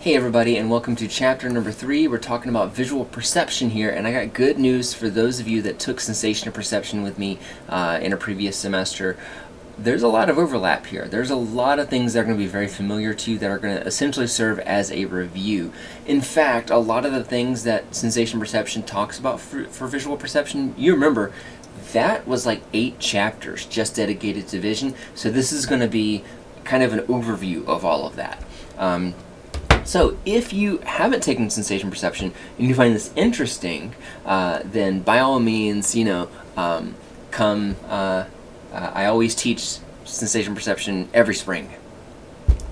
Hey everybody, and welcome to chapter number 3. We're talking about visual perception here, and I got good news for those of you that took sensation and perception with me in a previous semester. There's a lot of overlap here. There's a lot of things that are going to be very familiar to you that are going to essentially serve as a review. In fact, a lot of the things that sensation perception talks about for visual perception, you remember, that was like 8 chapters just dedicated to vision. So this is going to be kind of an overview of all of that. So if you haven't taken sensation perception and you find this interesting, then by all means, come. I always teach sensation perception every spring,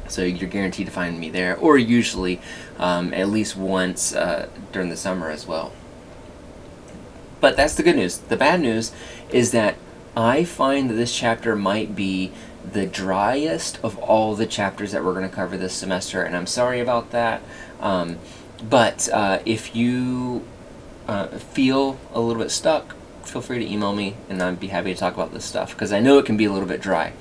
so you're guaranteed to find me there, or usually at least once during the summer as well. But that's the good news. The bad news is that I find that this chapter might be the driest of all the chapters that we're going to cover this semester, and I'm sorry about that. But if you feel a little bit stuck, feel free to email me, and I'd be happy to talk about this stuff, because I know it can be a little bit dry.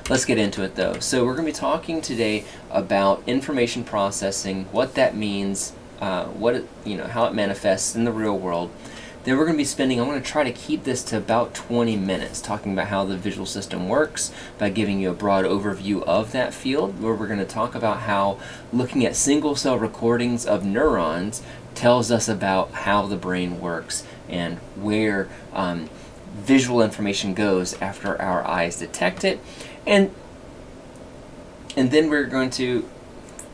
Let's get into it, though. So we're going to be talking today about information processing, what that means, how it manifests in the real world. Then we're going to be spending, I'm going to try to keep this to about 20 minutes, talking about how the visual system works by giving you a broad overview of that field, where we're going to talk about how looking at single cell recordings of neurons tells us about how the brain works and where visual information goes after our eyes detect it. And then we're going to,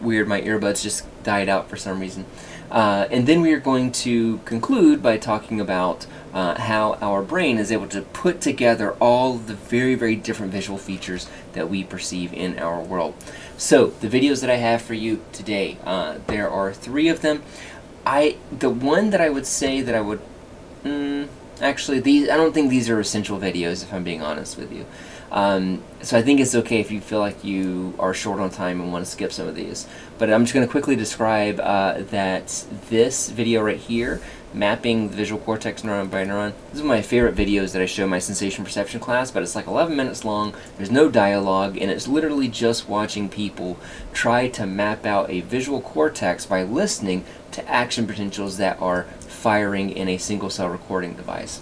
weird, my earbuds just died out for some reason. And then we are going to conclude by talking about how our brain is able to put together all the very, very different visual features that we perceive in our world. So the videos that I have for you today, there are 3 of them. The one that I would say that I would, actually I don't think these are essential videos, if I'm being honest with you. So I think it's okay if you feel like you are short on time and want to skip some of these. But I'm just going to quickly describe that this video right here, mapping the visual cortex neuron by neuron, this is one of my favorite videos that I show in my sensation perception class, but it's like 11 minutes long, there's no dialogue, and it's literally just watching people try to map out a visual cortex by listening to action potentials that are firing in a single cell recording device.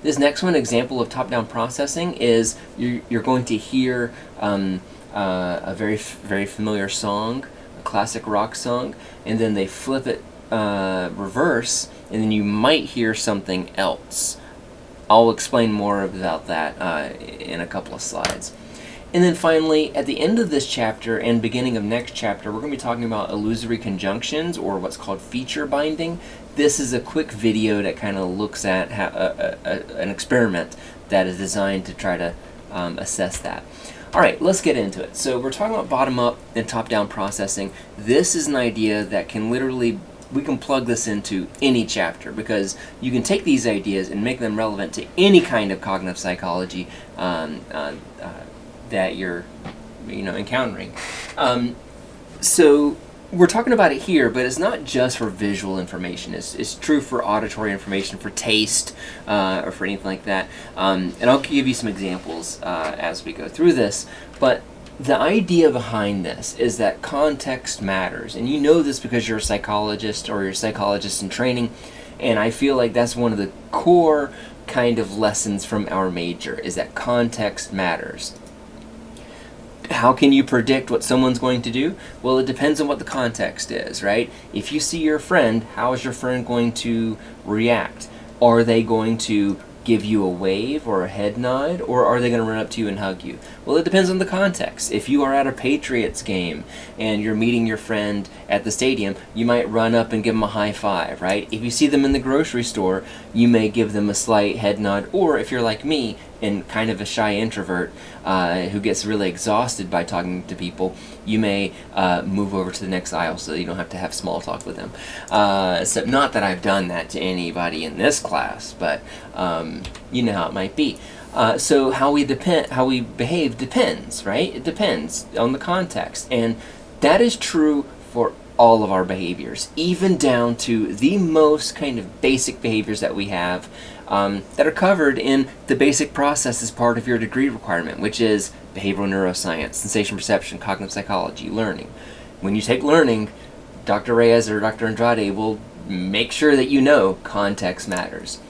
This next one, example of top-down processing, is you're going to hear a very familiar song, a classic rock song, and then they flip it reverse, and then you might hear something else. I'll explain more about that in a couple of slides. And then finally, at the end of this chapter and beginning of next chapter, we're going to be talking about illusory conjunctions, or what's called feature binding. This is a quick video that kind of looks at an experiment that is designed to try to assess that. All right, let's get into it. So we're talking about bottom-up and top-down processing. This is an idea that can literally, we can plug this into any chapter, because you can take these ideas and make them relevant to any kind of cognitive psychology that you're encountering. So we're talking about it here, but it's not just for visual information. It's true for auditory information, for taste, or for anything like that. And I'll give you some examples as we go through this. But the idea behind this is that context matters. And you know this because you're a psychologist, or you're a psychologist in training. And I feel like that's one of the core kind of lessons from our major, is that context matters. How can you predict what someone's going to do? Well, it depends on what the context is, right? If you see your friend, how is your friend going to react? Are they going to give you a wave or a head nod, or are they going to run up to you and hug you? Well, it depends on the context. If you are at a Patriots game and you're meeting your friend at the stadium, you might run up and give them a high five, right? If you see them in the grocery store, you may give them a slight head nod, or if you're like me and kind of a shy introvert who gets really exhausted by talking to people, you may move over to the next aisle so that you don't have to have small talk with them. So not that I've done that to anybody in this class, but you know how it might be. So how we behave depends, right? It depends on the context, and that is true for all of our behaviors, even down to the most kind of basic behaviors that we have that are covered in the basic process as part of your degree requirement, which is behavioral neuroscience, sensation perception, cognitive psychology, learning. when you take learning, Dr. Reyes or Dr. Andrade will make sure that you know context matters.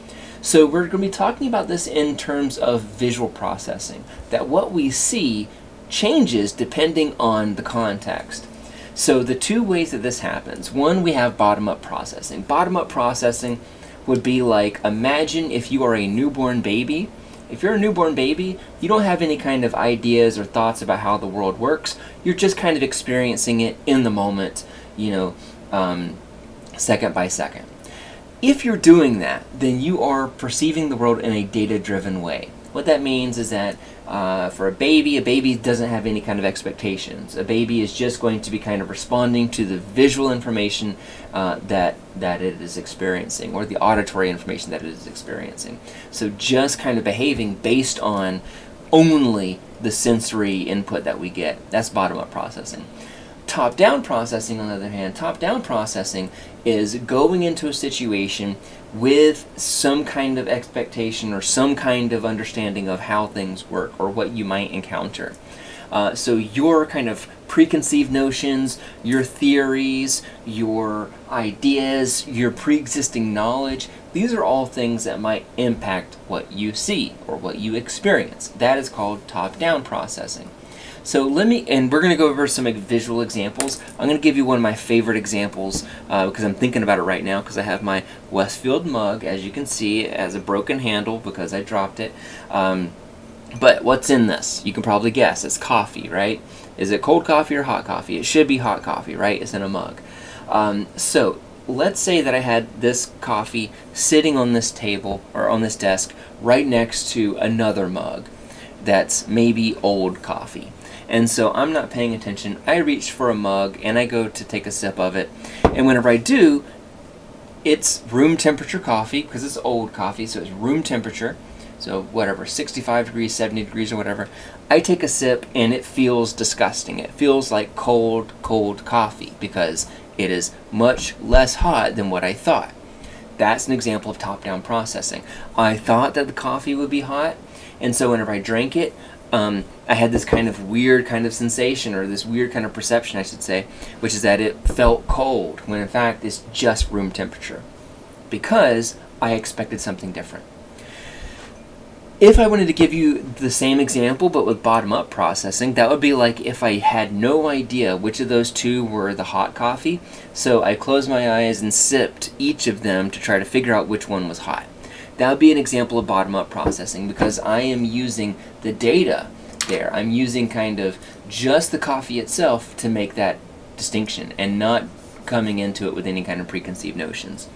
So we're going to be talking about this in terms of visual processing, that what we see changes depending on the context. So the two ways that this happens, one, we have bottom-up processing. Bottom-up processing would be like, imagine if you are a newborn baby. If you're a newborn baby, you don't have any kind of ideas or thoughts about how the world works. You're just kind of experiencing it in the moment, second by second. If you're doing that, then you are perceiving the world in a data-driven way. What that means is that for a baby doesn't have any kind of expectations. A baby is just going to be kind of responding to the visual information that it is experiencing, or the auditory information that it is experiencing. So just kind of behaving based on only the sensory input that we get. That's bottom-up processing. Top-down processing, on the other hand, top-down processing is going into a situation with some kind of expectation or some kind of understanding of how things work or what you might encounter. So your kind of preconceived notions, your theories, your ideas, your pre-existing knowledge, these are all things that might impact what you see or what you experience. That is called top-down processing. So and we're going to go over some visual examples. I'm going to give you one of my favorite examples because I'm thinking about it right now, because I have my Westfield mug, as you can see. It has a broken handle because I dropped it. But what's in this? You can probably guess. It's coffee, right? Is it cold coffee or hot coffee? It should be hot coffee, right? It's in a mug. So let's say that I had this coffee sitting on this table or on this desk right next to another mug that's maybe old coffee. And so I'm not paying attention. I reach for a mug and I go to take a sip of it. And whenever I do, it's room temperature coffee, because it's old coffee, so it's room temperature. So whatever, 65 degrees, 70 degrees or whatever. I take a sip and it feels disgusting. It feels like cold coffee because it is much less hot than what I thought. That's an example of top-down processing. I thought that the coffee would be hot, and so whenever I drank it, I had this kind of weird kind of sensation, or this weird kind of perception, I should say, which is that it felt cold, when in fact it's just room temperature, because I expected something different. If I wanted to give you the same example but with bottom-up processing, that would be like if I had no idea which of those two were the hot coffee, so I closed my eyes and sipped each of them to try to figure out which one was hot. That would be an example of bottom-up processing, because I am using the data there. I'm using kind of just the coffee itself to make that distinction and not coming into it with any kind of preconceived notions.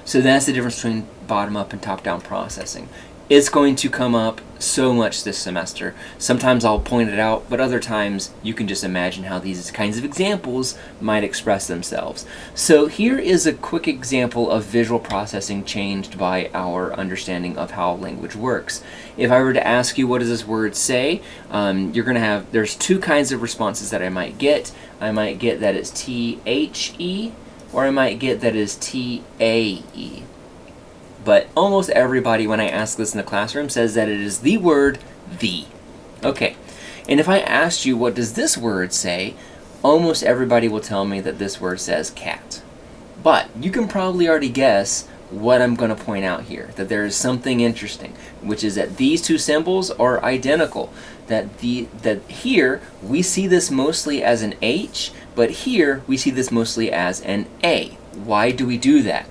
So that's the difference between bottom-up and top-down processing. It's going to come up so much this semester. Sometimes I'll point it out, but other times you can just imagine how these kinds of examples might express themselves. So here is a quick example of visual processing changed by our understanding of how language works. If I were to ask you, what does this word say? You're going to have, there's two kinds of responses that I might get. I might get that it's T-H-E, or I might get that it's T-A-E. But almost everybody, when I ask this in the classroom, says that it is the word the. Okay, and if I asked you, what does this word say, almost everybody will tell me that this word says cat. But you can probably already guess what I'm going to point out here, that there is something interesting, which is that these two symbols are identical. That here we see this mostly as an H, but here we see this mostly as an A. Why do we do that?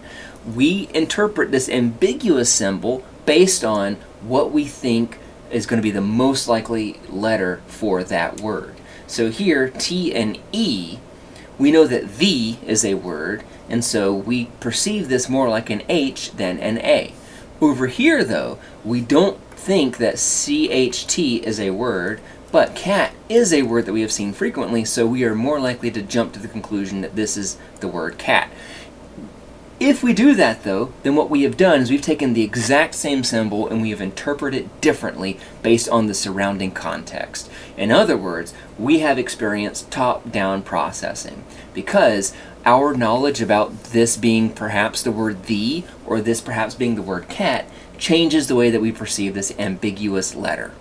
We interpret this ambiguous symbol based on what we think is going to be the most likely letter for that word. So here, T and E, we know that the is a word, and so we perceive this more like an H than an A. Over here, though, we don't think that CHT is a word, but cat is a word that we have seen frequently, so we are more likely to jump to the conclusion that this is the word cat. If we do that, though, then what we have done is we've taken the exact same symbol and we have interpreted it differently based on the surrounding context. In other words, we have experienced top-down processing, because our knowledge about this being perhaps the word the, or this perhaps being the word cat, changes the way that we perceive this ambiguous letter.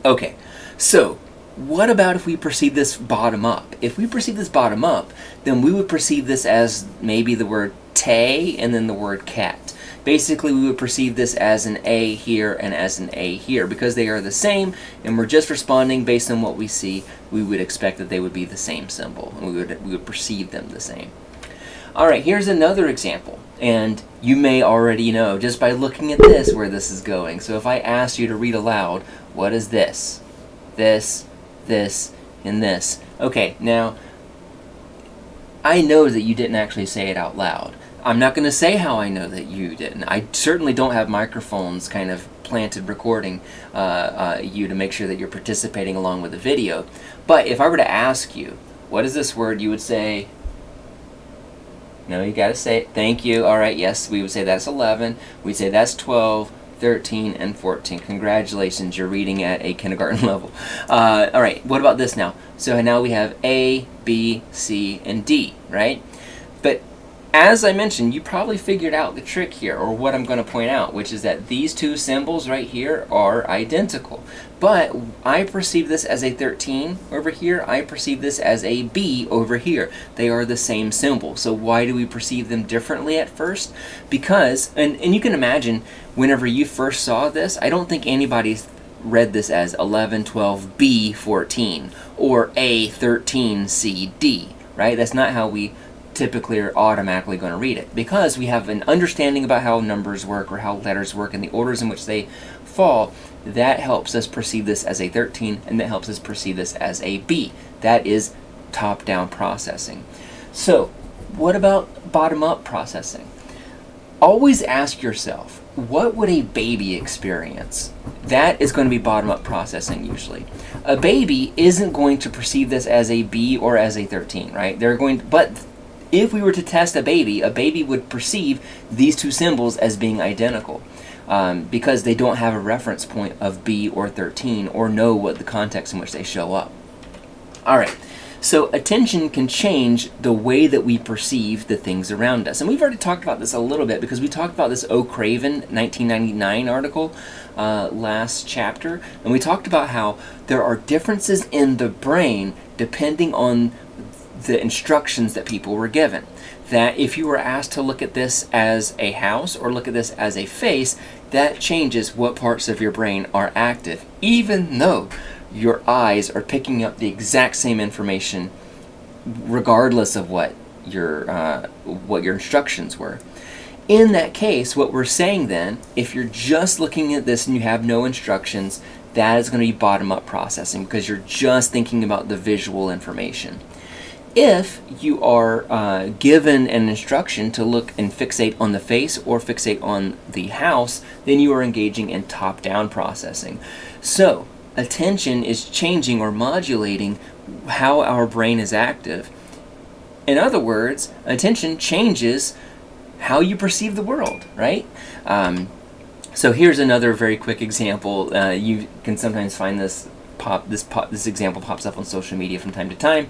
Okay, so what about if we perceive this bottom up? If we perceive this bottom up, then we would perceive this as maybe the word tay and then the word cat. Basically, we would perceive this as an A here and as an A here. Because they are the same and we're just responding based on what we see, we would expect that they would be the same symbol and we would perceive them the same. All right, here's another example. And you may already know just by looking at this where this is going. So if I asked you to read aloud, what is this? This, and this. Okay, now, I know that you didn't actually say it out loud. I'm not going to say how I know that you didn't. I certainly don't have microphones kind of planted recording you to make sure that you're participating along with the video. But if I were to ask you, what is this word, you would say, no, you got to say it. Thank you. All right, yes, we would say that's 11. We'd say that's 12. 13 and 14. Congratulations, you're reading at a kindergarten level. All right, what about this now? So now we have A, B, C, and D, right? But as I mentioned, you probably figured out the trick here, or what I'm going to point out, which is that these two symbols right here are identical. But I perceive this as a 13 over here. I perceive this as a B over here. They are the same symbol. So why do we perceive them differently at first? Because, and you can imagine, whenever you first saw this, I don't think anybody's read this as 11, 12, B, 14, or A, 13, C, D, right? That's not how we typically are automatically going to read it, because we have an understanding about how numbers work or how letters work and the orders in which they fall. That helps us perceive this as a 13, and that helps us perceive this as a B. That is top-down processing. So, what about bottom-up processing? Always ask yourself, what would a baby experience? That is going to be bottom-up processing usually. A baby isn't going to perceive this as a B or as a 13, right? But if we were to test a baby would perceive these two symbols as being identical. Because they don't have a reference point of B or 13 or know what the context in which they show up. Alright, so attention can change the way that we perceive the things around us. And we've already talked about this a little bit because we talked about this O. Craven 1999 article last chapter. And we talked about how there are differences in the brain depending on the instructions that people were given. That if you were asked to look at this as a house or look at this as a face, that changes what parts of your brain are active, even though your eyes are picking up the exact same information regardless of what your instructions were. In that case, what we're saying then, if you're just looking at this and you have no instructions, that is going to be bottom-up processing because you're just thinking about the visual information. If you are given an instruction to look and fixate on the face or fixate on the house, then you are engaging in top-down processing. So, attention is changing or modulating how our brain is active. In other words, attention changes how you perceive the world, right? So here's another very quick example. You can sometimes find this example pops up on social media from time to time.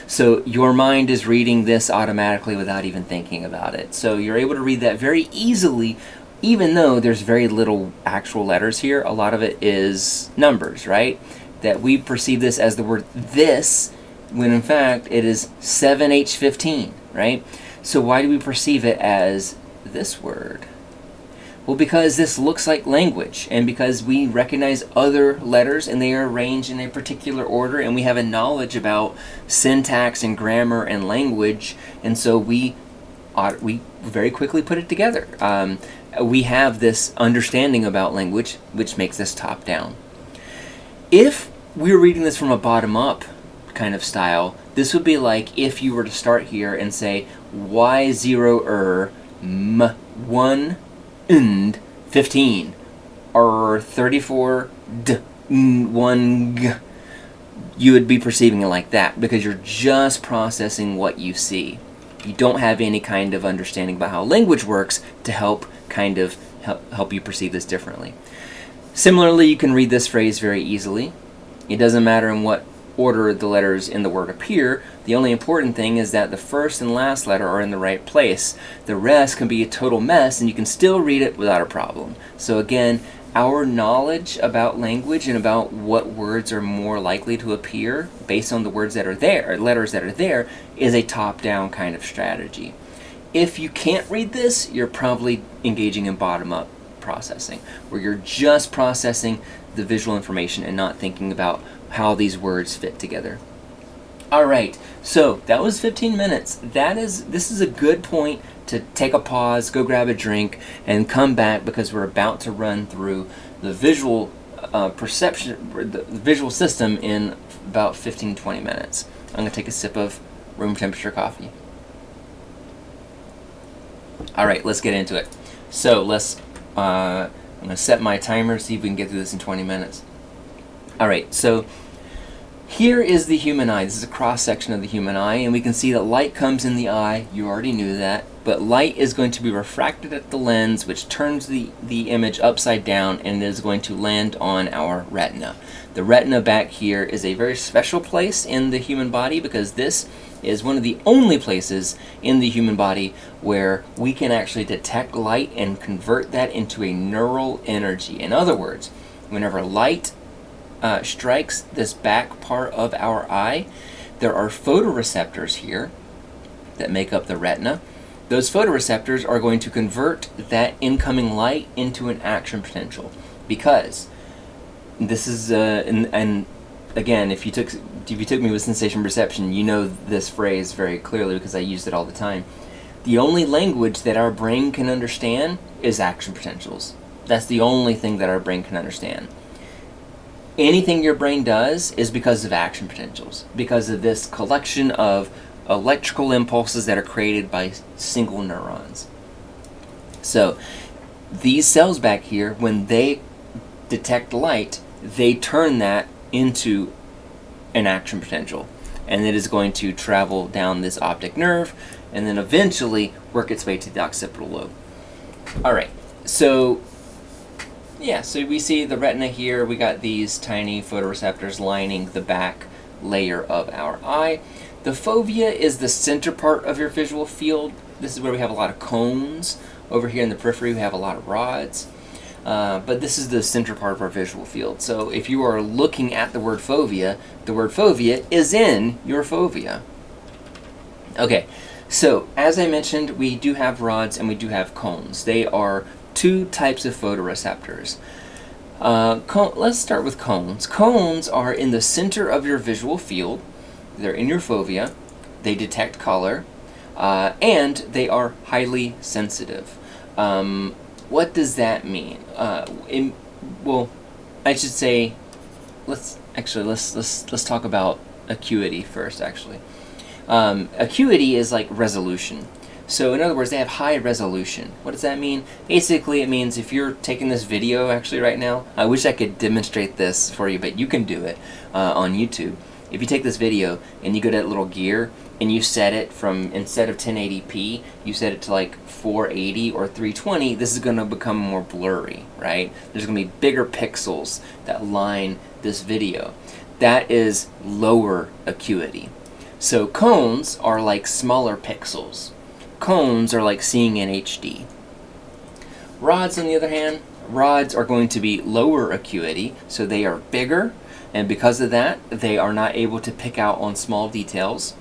So your mind is reading this automatically without even thinking about it. So you're able to read that very easily, even though there's very little actual letters here. A lot of it is numbers, right? That we perceive this as the word this, when in fact it is 7H15, right? So why do we perceive it as this word? Well, because this looks like language, and because we recognize other letters and they are arranged in a particular order, and we have a knowledge about syntax and grammar and language, and so we very quickly put it together. We have this understanding about language, which makes us top down. If we were reading this from a bottom-up kind of style, this would be like if you were to start here and say Y0 M1 and 15 or 34 d 1 g. You would be perceiving it like that because you're just processing what you see. You don't have any kind of understanding about how language works to help you perceive this differently. Similarly, you can read this phrase very easily. It doesn't matter in what order the letters in the word appear. The only important thing is that the first and last letter are in the right place. The rest can be a total mess and you can still read it without a problem. So again, our knowledge about language and about what words are more likely to appear based on the words that are there, or letters that are there, is a top-down kind of strategy. If you can't read this, you're probably engaging in bottom-up processing, where you're just processing the visual information and not thinking about how these words fit together. All right, so that was 15 minutes. This is a good point to take a pause, go grab a drink, and come back, because we're about to run through the visual perception, the visual system in about 15-20 minutes. I'm going to take a sip of room temperature coffee. All right, let's get into it. So I'm going to set my timer, see if we can get through this in 20 minutes. All right, so here is the human eye. This is a cross-section of the human eye, and we can see that light comes in the eye. You already knew that. But light is going to be refracted at the lens, which turns the image upside down, and is going to land on our retina. The retina back here is a very special place in the human body, because this is one of the only places in the human body where we can actually detect light and convert that into a neural energy. In other words, whenever light strikes this back part of our eye, there are photoreceptors here that make up the retina. Those photoreceptors are going to convert that incoming light into an action potential, because this is and again, if you took me with sensation perception, you know this phrase very clearly, because I used it all the time. The only language that our brain can understand is action potentials. That's the only thing that our brain can understand. Anything your brain does is because of action potentials, because of this collection of electrical impulses that are created by single neurons. So these cells back here, when they detect light, they turn that into an action potential, and it is going to travel down this optic nerve and then eventually work its way to the occipital lobe. All right, so yeah, so we see the retina here. We got these tiny photoreceptors lining the back layer of our eye. The fovea is the center part of your visual field. This is where we have a lot of cones. Over here in the periphery, we have a lot of rods. But this is the center part of our visual field. So if you are looking at the word fovea is in your fovea. Okay, so as I mentioned, we do have rods and we do have cones. They are two types of photoreceptors. Let's start with cones. Cones are in the center of your visual field. They're in your fovea. They detect color, and they are highly sensitive. What does that mean? Well, I should say, let's talk about acuity first. Actually, acuity is like resolution. So in other words, they have high resolution. What does that mean? Basically, it means if you're taking this video actually right now, I wish I could demonstrate this for you, but you can do it on YouTube. If you take this video and you go to that little gear and you set it from, instead of 1080p, you set it to like 480 or 320, this is going to become more blurry, right? There's going to be bigger pixels that line this video. That is lower acuity. So cones are like smaller pixels. Cones are like seeing in HD. Rods, on the other hand, rods are going to be lower acuity, so they are bigger, and because of that, they are not able to pick out on small details.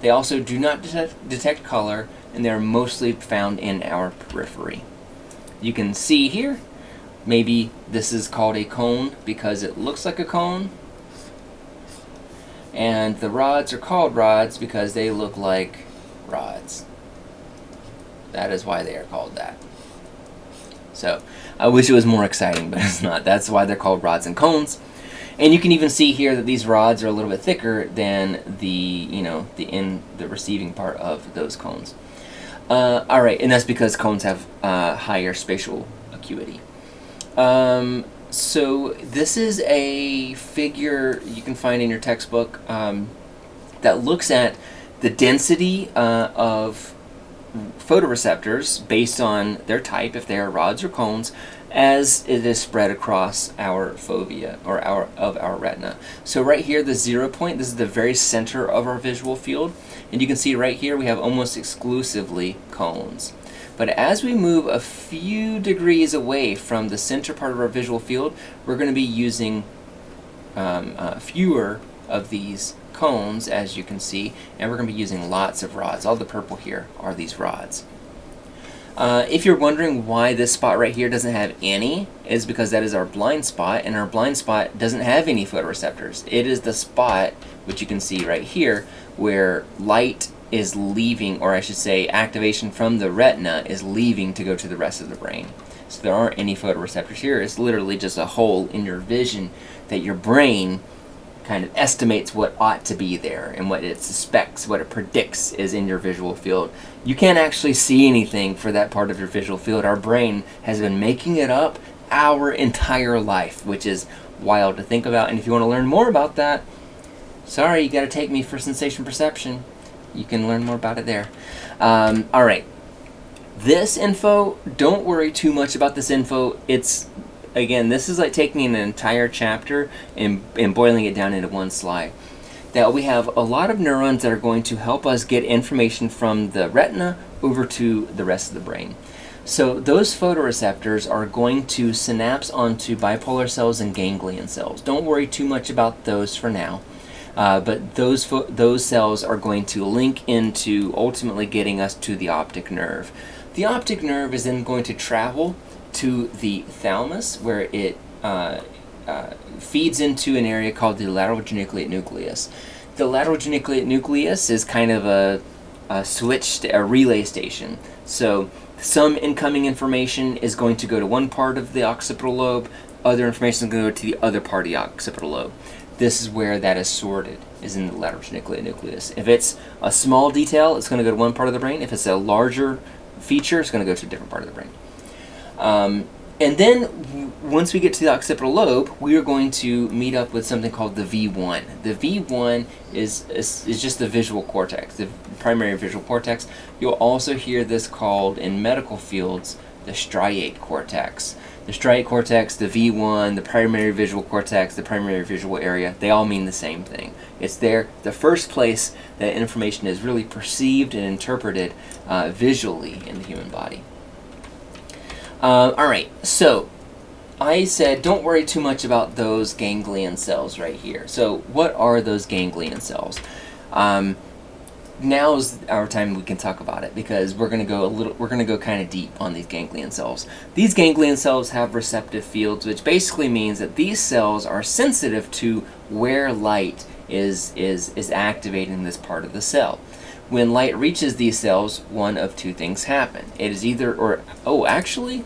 They also do not detect color, and they are mostly found in our periphery. You can see here, maybe this is called a cone because it looks like a cone, and the rods are called rods because they look like rods. That is why they are called that. So, I wish it was more exciting, but it's not. That's why they're called rods and cones. And you can even see here that these rods are a little bit thicker than the receiving part of those cones. All right, and that's because cones have higher spatial acuity. So this is a figure you can find in your textbook that looks at the density of photoreceptors based on their type, if they are rods or cones, as it is spread across our fovea, or our retina. So right here, the 0 point, this is the very center of our visual field, and you can see right here we have almost exclusively cones. But as we move a few degrees away from the center part of our visual field, we're going to be using fewer of these cones, as you can see, and we're going to be using lots of rods. All the purple here are these rods. If you're wondering why this spot right here doesn't have any, is because that is our blind spot, and our blind spot doesn't have any photoreceptors. It is the spot, which you can see right here, where light is leaving, or I should say activation from the retina is leaving to go to the rest of the brain. So there aren't any photoreceptors here. It's literally just a hole in your vision that your brain kind of estimates what ought to be there and what it suspects, what it predicts is in your visual field. You can't actually see anything for that part of your visual field. Our brain has been making it up our entire life, which is wild to think about. And if you want to learn more about that, sorry, you got to take me for sensation perception. You can learn more about it there. All right. This info, don't worry too much about this info. It's, again, this is like taking an entire chapter and boiling it down into one slide. That we have a lot of neurons that are going to help us get information from the retina over to the rest of the brain. So those photoreceptors are going to synapse onto bipolar cells and ganglion cells. Don't worry too much about those for now. But those cells are going to link into ultimately getting us to the optic nerve. The optic nerve is then going to travel to the thalamus, where it feeds into an area called the lateral geniculate nucleus. The lateral geniculate nucleus is kind of a relay station. So some incoming information is going to go to one part of the occipital lobe, other information is going to go to the other part of the occipital lobe. This is where that is sorted, is in the lateral geniculate nucleus. If it's a small detail, it's going to go to one part of the brain. If it's a larger feature, it's going to go to a different part of the brain. And then once we get to the occipital lobe, we are going to meet up with something called the V1. The V1 is just the visual cortex, the primary visual cortex. You'll also hear this called, in medical fields, the striate cortex. The striate cortex, the V1, the primary visual cortex, the primary visual area, they all mean the same thing. It's there, the first place that information is really perceived and interpreted visually in the human body. Alright, so I said don't worry too much about those ganglion cells right here. So what are those ganglion cells? Now's our time we can talk about it, because we're going to go kind of deep on these ganglion cells. These ganglion cells have receptive fields, which basically means that these cells are sensitive to where light is activating this part of the cell. When light reaches these cells, one of two things happen. It is either, actually,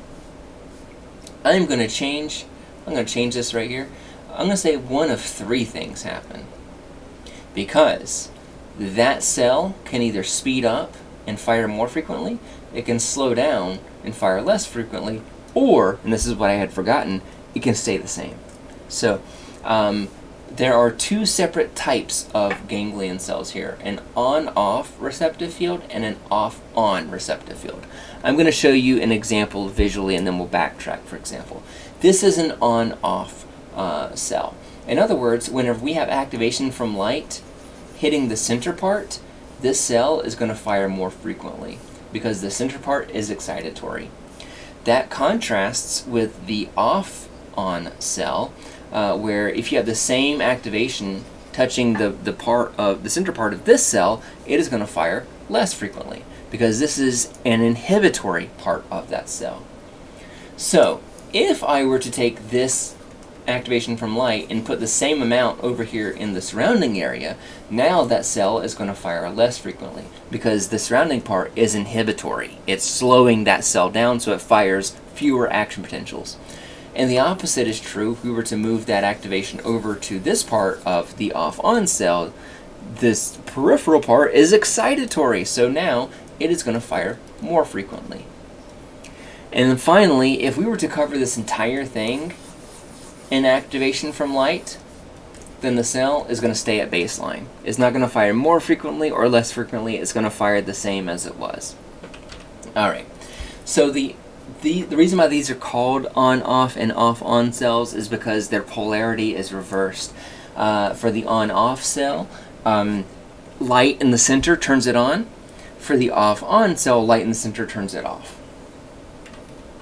I'm going to change this right here. I'm going to say one of three things happen. Because that cell can either speed up and fire more frequently, it can slow down and fire less frequently, or, and this is what I had forgotten, it can stay the same. So there are two separate types of ganglion cells here, an on-off receptive field and an off-on receptive field. I'm going to show you an example visually, and then we'll backtrack. For example, this is an on-off cell. In other words, whenever we have activation from light hitting the center part, this cell is going to fire more frequently because the center part is excitatory. That contrasts with the off-on cell, where if you have the same activation touching the center part of this cell, it is going to fire less frequently because this is an inhibitory part of that cell. So if I were to take this activation from light and put the same amount over here in the surrounding area, now that cell is going to fire less frequently because the surrounding part is inhibitory. It's slowing that cell down so it fires fewer action potentials. And the opposite is true. If we were to move that activation over to this part of the off-on cell, this peripheral part is excitatory, so now it is going to fire more frequently. And then finally, if we were to cover this entire thing in activation from light, then the cell is going to stay at baseline. It's not going to fire more frequently or less frequently. It's going to fire the same as it was. Alright, so the reason why these are called on-off and off-on cells is because their polarity is reversed. For the on-off cell, light in the center turns it on. For the off-on cell, light in the center turns it off.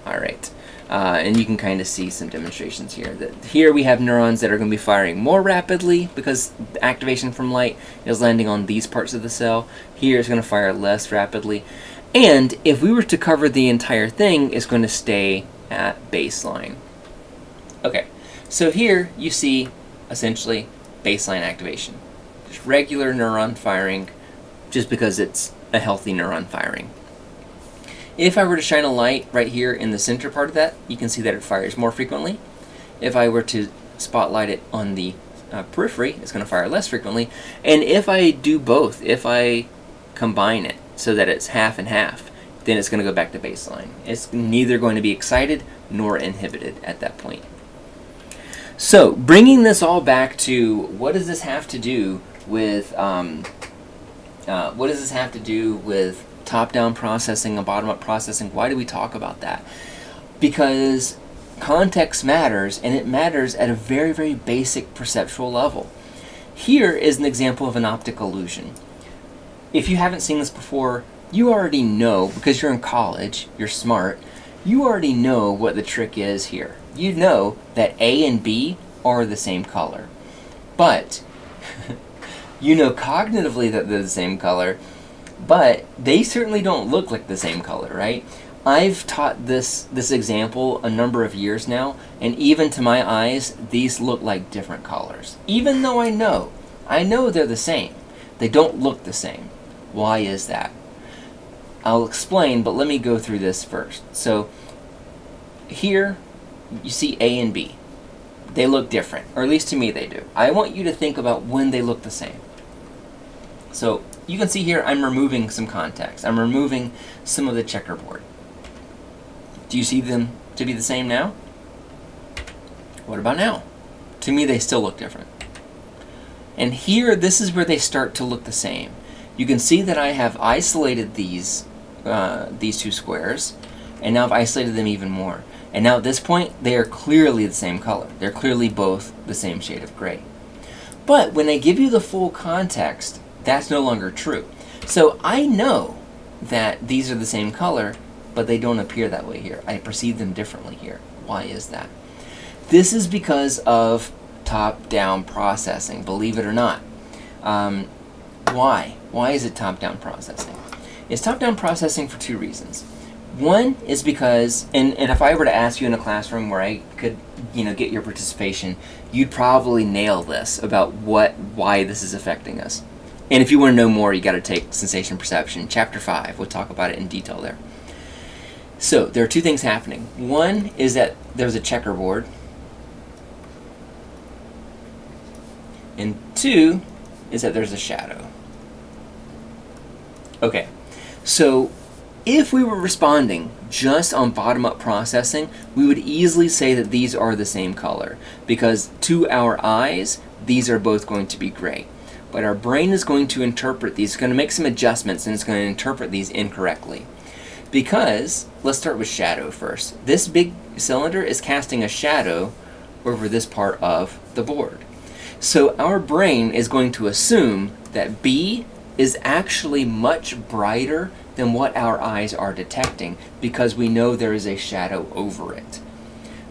All right. And you can kind of see some demonstrations here. Here we have neurons that are going to be firing more rapidly because activation from light is landing on these parts of the cell. Here it's going to fire less rapidly. And if we were to cover the entire thing, it's going to stay at baseline. Okay, so here you see essentially baseline activation. Just regular neuron firing just because it's a healthy neuron firing. If I were to shine a light right here in the center part of that, you can see that it fires more frequently. If I were to spotlight it on the periphery, it's going to fire less frequently. And if I do both, if I combine it so that it's half and half, then it's going to go back to baseline. It's neither going to be excited nor inhibited at that point. So, bringing this all back to what does this have to do with top-down processing and bottom-up processing? Why do we talk about that? Because context matters, and it matters at a very, very basic perceptual level. Here is an example of an optic illusion. If you haven't seen this before, you already know, because you're in college, you're smart, you already know what the trick is here. You know that A and B are the same color. But you know cognitively that they're the same color, but they certainly don't look like the same color, right? I've taught this example a number of years now, and even to my eyes, these look like different colors. Even though I know they're the same, they don't look the same. Why is that? I'll explain, but let me go through this first. So here you see A and B. They look different, or at least to me they do. I want you to think about when they look the same. So you can see here I'm removing some context. I'm removing some of the checkerboard. Do you see them to be the same now? What about now? To me they still look different. And here, this is where they start to look the same. You can see that I have isolated these two squares, and now I've isolated them even more. And now at this point, they are clearly the same color. They're clearly both the same shade of gray. But when I give you the full context, that's no longer true. So I know that these are the same color, but they don't appear that way here. I perceive them differently here. Why is that? This is because of top-down processing, believe it or not. Why? Why is it top-down processing? It's top-down processing for two reasons. One is because, and if I were to ask you in a classroom where I could, get your participation, you'd probably nail this about why this is affecting us. And if you want to know more, you got to take Sensation Perception, Chapter 5. We'll talk about it in detail there. So, there are two things happening. One is that there's a checkerboard. And two is that there's a shadow. Okay, so if we were responding just on bottom-up processing, we would easily say that these are the same color, because to our eyes, these are both going to be gray. But our brain is going to interpret these, it's going to make some adjustments, and it's going to interpret these incorrectly. Because, let's start with shadow first. This big cylinder is casting a shadow over this part of the board. So our brain is going to assume that B is actually much brighter than what our eyes are detecting, because we know there is a shadow over it.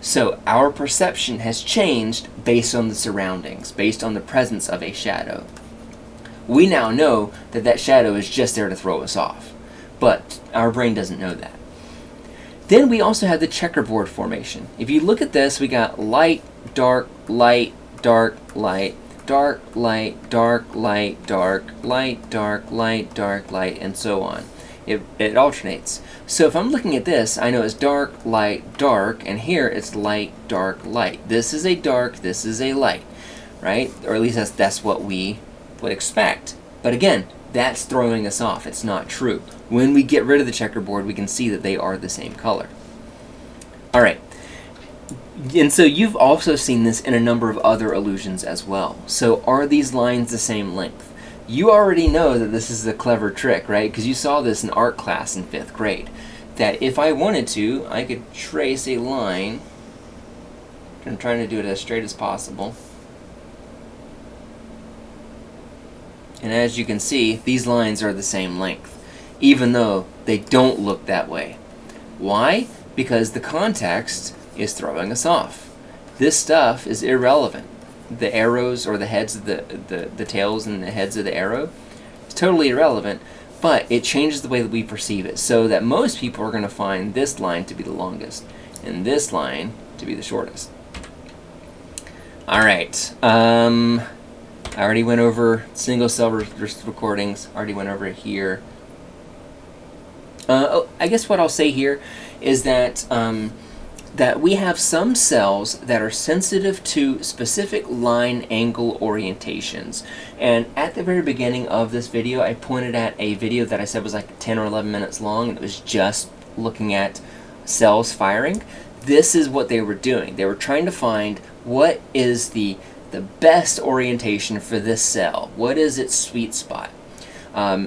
So our perception has changed based on the surroundings, based on the presence of a shadow. We now know that that shadow is just there to throw us off, but our brain doesn't know that. Then we also have the checkerboard formation. If you look at this, we got light, dark, light, dark, light, dark, light, dark, light, dark, light, dark, light, dark, light, and so on. It alternates. So if I'm looking at this, I know it's dark, light, dark, and here it's light, dark, light. This is a dark, this is a light, right? Or at least that's what we would expect. But again, that's throwing us off. It's not true. When we get rid of the checkerboard, we can see that they are the same color. All right. And so you've also seen this in a number of other illusions as well. So are these lines the same length? You already know that this is a clever trick, right? Because you saw this in art class in 5th grade. That if I wanted to, I could trace a line. I'm trying to do it as straight as possible. And as you can see, these lines are the same length, even though they don't look that way. Why? because the context is throwing us off. This stuff is irrelevant. The arrows or the heads of the tails and the heads of the arrow, it's totally irrelevant, but it changes the way that we perceive it, so that most people are going to find this line to be the longest and this line to be the shortest. Alright, I already went over single cell recordings, already went over it here. I guess what I'll say here is that that we have some cells that are sensitive to specific line angle orientations. And at the very beginning of this video, I pointed at a video that I said was like 10 or 11 minutes long, and it was just looking at cells firing. This is what they were doing. They were trying to find what is the best orientation for this cell. What is its sweet spot?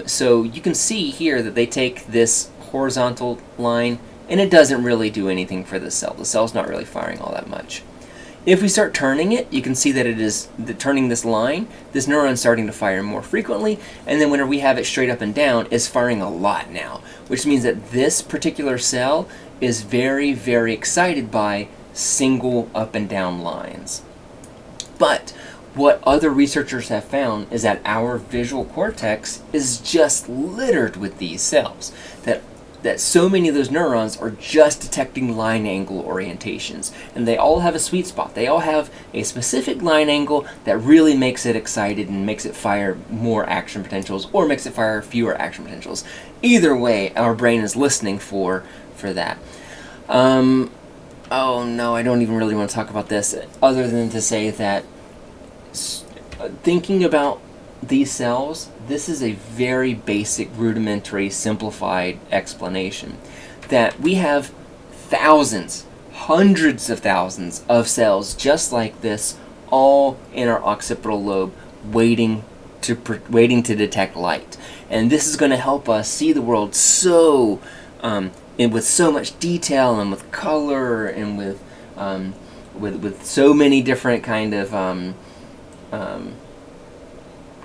So you can see here that they take this horizontal line, and it doesn't really do anything for the cell. The cell's not really firing all that much. If we start turning it, you can see that it is turning this line. This neuron's starting to fire more frequently, and then whenever we have it straight up and down, it's firing a lot now, which means that this particular cell is very, very excited by single up and down lines. But what other researchers have found is that our visual cortex is just littered with these cells. That so many of those neurons are just detecting line angle orientations. And they all have a sweet spot. They all have a specific line angle that really makes it excited and makes it fire more action potentials, or makes it fire fewer action potentials. Either way, our brain is listening for that. Oh no, I don't even really want to talk about this, other than to say that thinking about these cells, this is a very basic, rudimentary, simplified explanation. That we have thousands, hundreds of thousands of cells just like this, all in our occipital lobe, waiting to detect light. And this is going to help us see the world so and with so much detail and with color and with so many different kind of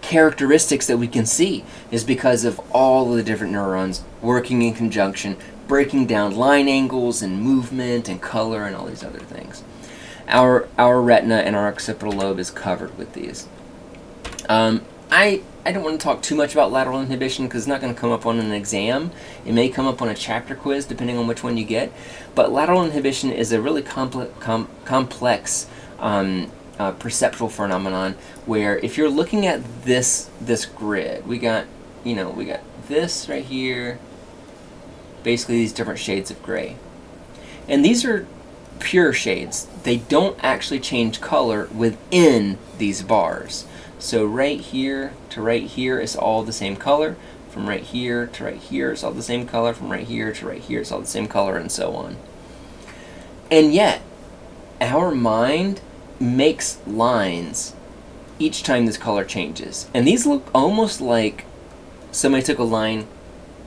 characteristics that we can see, is because of all of the different neurons working in conjunction, breaking down line angles and movement and color and all these other things. Our retina and our occipital lobe is covered with these. I don't want to talk too much about lateral inhibition because it's not going to come up on an exam. It may come up on a chapter quiz depending on which one you get. But lateral inhibition is a really complex perceptual phenomenon, where if you're looking at this grid, we got this right here, basically these different shades of gray, and these are pure shades. They don't actually change color within these bars. So right here to right here is all the same color. From right here to right here is all the same color. From right here to right here is all the same color, and so on. And yet, our mind makes lines each time this color changes. And these look almost like somebody took a line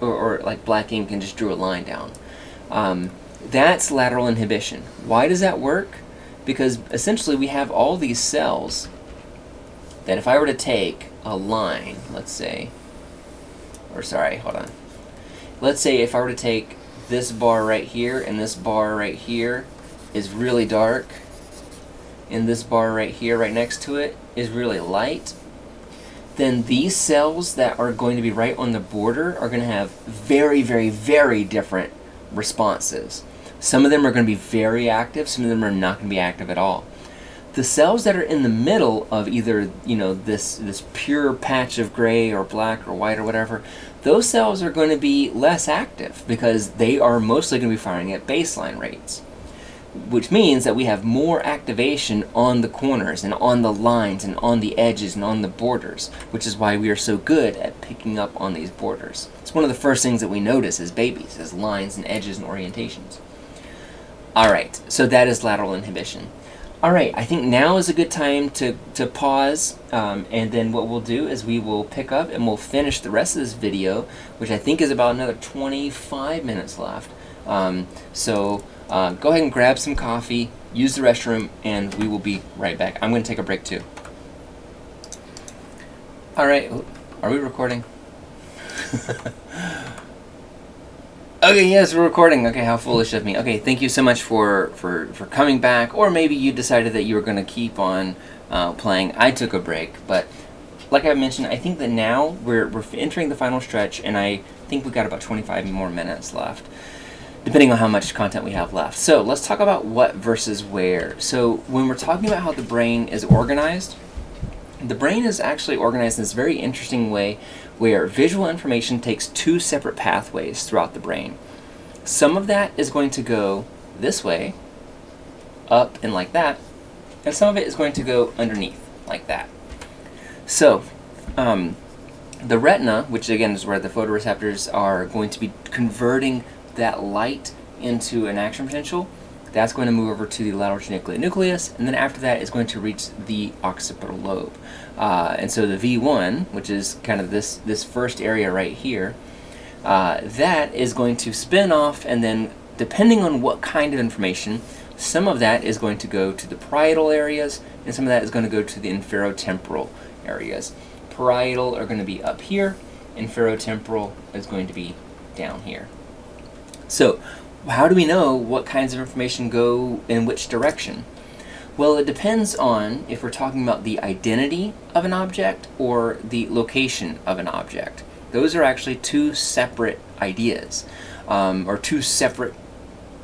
or like black ink and just drew a line down. That's lateral inhibition. Why does that work? Because essentially we have all these cells that if I were to take a line, let's say, let's say if I were to take this bar right here and this bar right here is really dark, and this bar right here right next to it is really light, then these cells that are going to be right on the border are going to have very, very, very different responses. Some of them are going to be very active, some of them are not going to be active at all. The cells that are in the middle of either, this pure patch of gray or black or white or whatever, those cells are going to be less active because they are mostly going to be firing at baseline rates, which means that we have more activation on the corners and on the lines and on the edges and on the borders, which is why we are so good at picking up on these borders. It's one of the first things that we notice as babies, as lines and edges and orientations. Alright, so that is lateral inhibition. Alright, I think now is a good time to pause, and then what we'll do is we will pick up and we'll finish the rest of this video, which I think is about another 25 minutes left. So go ahead and grab some coffee, use the restroom, and we will be right back. I'm going to take a break too. Alright, are we recording? Okay, yes, we're recording. Okay, how foolish of me. Okay, thank you so much for coming back. Or maybe you decided that you were going to keep on playing. I took a break, but like I mentioned, I think that now we're entering the final stretch, and I think we've got about 25 more minutes left, depending on how much content we have left. So let's talk about what versus where. So when we're talking about how the brain is organized, the brain is actually organized in this very interesting way where visual information takes two separate pathways throughout the brain. Some of that is going to go this way, up and like that, and some of it is going to go underneath, like that. So, the retina, which again is where the photoreceptors are going to be converting that light into an action potential, that's going to move over to the lateral geniculate nucleus, and then after that is going to reach the occipital lobe. And so the V1, which is kind of this first area right here, that is going to spin off, and then depending on what kind of information, some of that is going to go to the parietal areas, and some of that is going to go to the inferotemporal areas. Parietal are going to be up here, inferotemporal is going to be down here. So, how do we know what kinds of information go in which direction? Well, it depends on if we're talking about the identity of an object or the location of an object. Those are actually two separate ideas, or two separate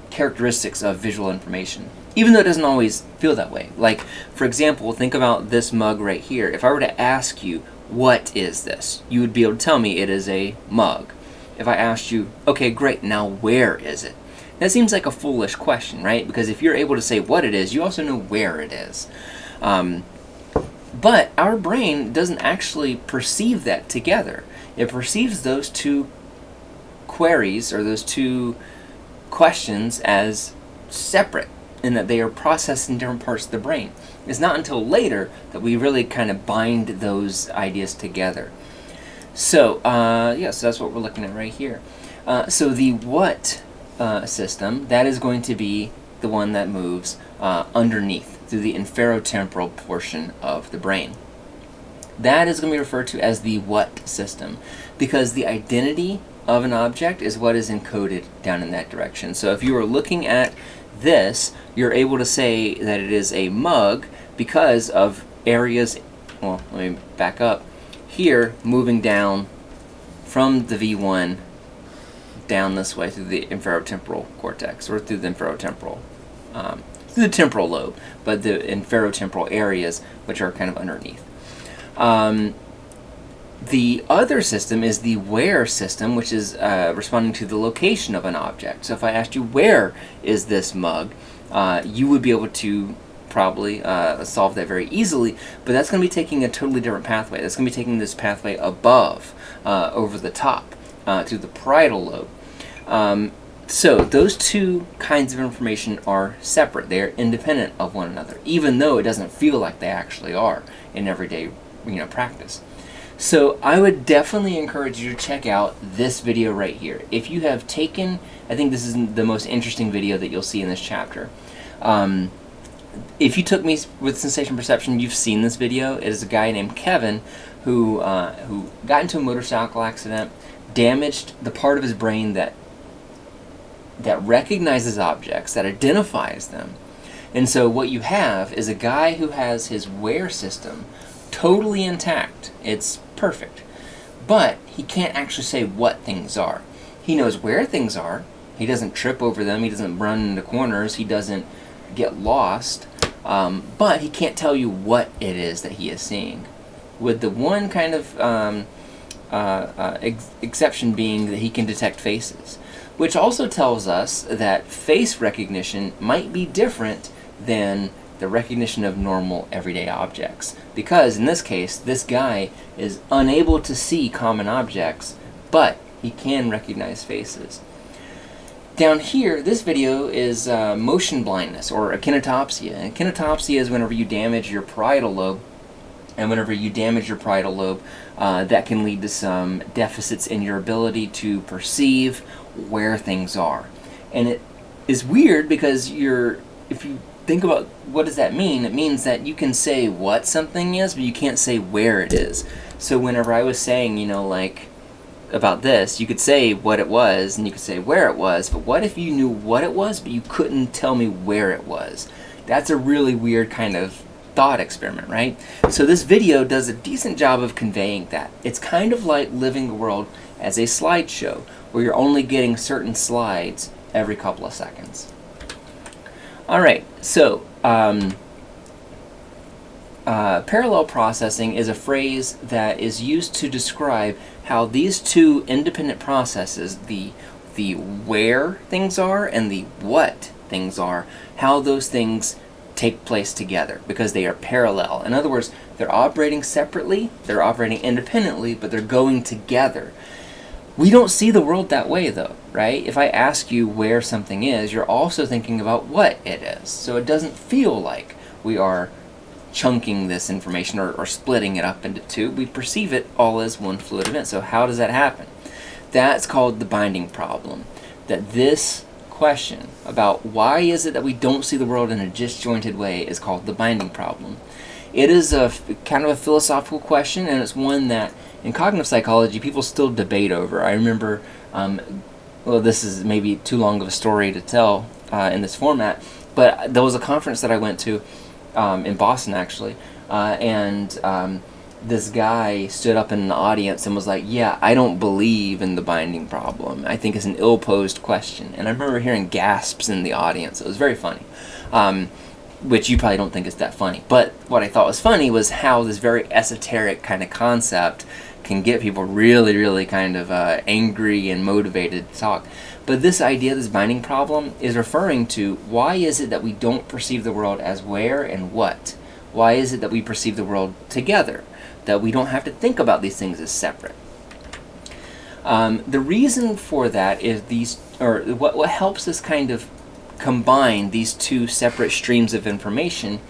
characteristics of visual information, even though it doesn't always feel that way. Like, for example, think about this mug right here. If I were to ask you, what is this? You would be able to tell me it is a mug. If I asked you, okay, great, now where is it? That seems like a foolish question, right? Because if you're able to say what it is, you also know where it is. But our brain doesn't actually perceive that together. It perceives those two queries or those two questions as separate, in that they are processed in different parts of the brain. It's not until later that we really kind of bind those ideas together. So, so that's what we're looking at right here. So the what system, that is going to be the one that moves underneath through the inferotemporal portion of the brain. That is going to be referred to as the what system, because the identity of an object is what is encoded down in that direction. So if you are looking at this, you're able to say that it is a mug because of areas, well, let me back up, here moving down from the V1 down this way through the inferotemporal cortex, or through the inferotemporal, through the temporal lobe, but the inferotemporal areas, which are kind of underneath. The other system is the where system, which is responding to the location of an object. So if I asked you, where is this mug, you would be able to probably solve that very easily, but that's going to be taking a totally different pathway. That's going to be taking this pathway above, over the top, to the parietal lobe. So those two kinds of information are separate. They are independent of one another, even though it doesn't feel like they actually are in everyday practice. So I would definitely encourage you to check out this video right here. If you have taken, I think this is the most interesting video that you'll see in this chapter. If you took me with sensation perception, you've seen this video. It is a guy named Kevin who got into a motorcycle accident, damaged the part of his brain that recognizes objects, that identifies them. And so what you have is a guy who has his where system totally intact. It's perfect. But he can't actually say what things are. He knows where things are. He doesn't trip over them. He doesn't run into corners. He doesn't get lost. But he can't tell you what it is that he is seeing. With the one kind of exception being that he can detect faces, which also tells us that face recognition might be different than the recognition of normal everyday objects. Because in this case, this guy is unable to see common objects, but he can recognize faces. Down here, this video is motion blindness, or kinetopsia. And kinetopsia is whenever you damage your parietal lobe, and whenever you damage your parietal lobe, that can lead to some deficits in your ability to perceive where things are. And it is weird because if you think about what does that mean, it means that you can say what something is, but you can't say where it is. So whenever I was saying, about this. You could say what it was, and you could say where it was, but what if you knew what it was, but you couldn't tell me where it was? That's a really weird kind of thought experiment, right? So this video does a decent job of conveying that. It's kind of like living the world as a slideshow, where you're only getting certain slides every couple of seconds. All right, so parallel processing is a phrase that is used to describe how these two independent processes, the where things are and the what things are, how those things take place together, because they are parallel. In other words, they're operating separately, they're operating independently, but they're going together. We don't see the world that way, though, right? If I ask you where something is, you're also thinking about what it is. So it doesn't feel like we are chunking this information or splitting it up into two. We perceive it all as one fluid event. So how does that happen? That's called the binding problem. That this question about why is it that we don't see the world in a disjointed way is called the binding problem. It is a kind of a philosophical question, and it's one that in cognitive psychology people still debate over. I remember, well, this is maybe too long of a story to tell in this format, but there was a conference that I went to in Boston, actually, and this guy stood up in the audience and was like, yeah, I don't believe in the binding problem. I think it's an ill-posed question. And I remember hearing gasps in the audience. It was very funny, which you probably don't think is that funny. But what I thought was funny was how this very esoteric kind of concept can get people really, really kind of angry and motivated to talk. But this idea, this binding problem, is referring to why is it that we don't perceive the world as where and what? Why is it that we perceive the world together? That we don't have to think about these things as separate. The reason for that is what helps us kind of combine these two separate streams of information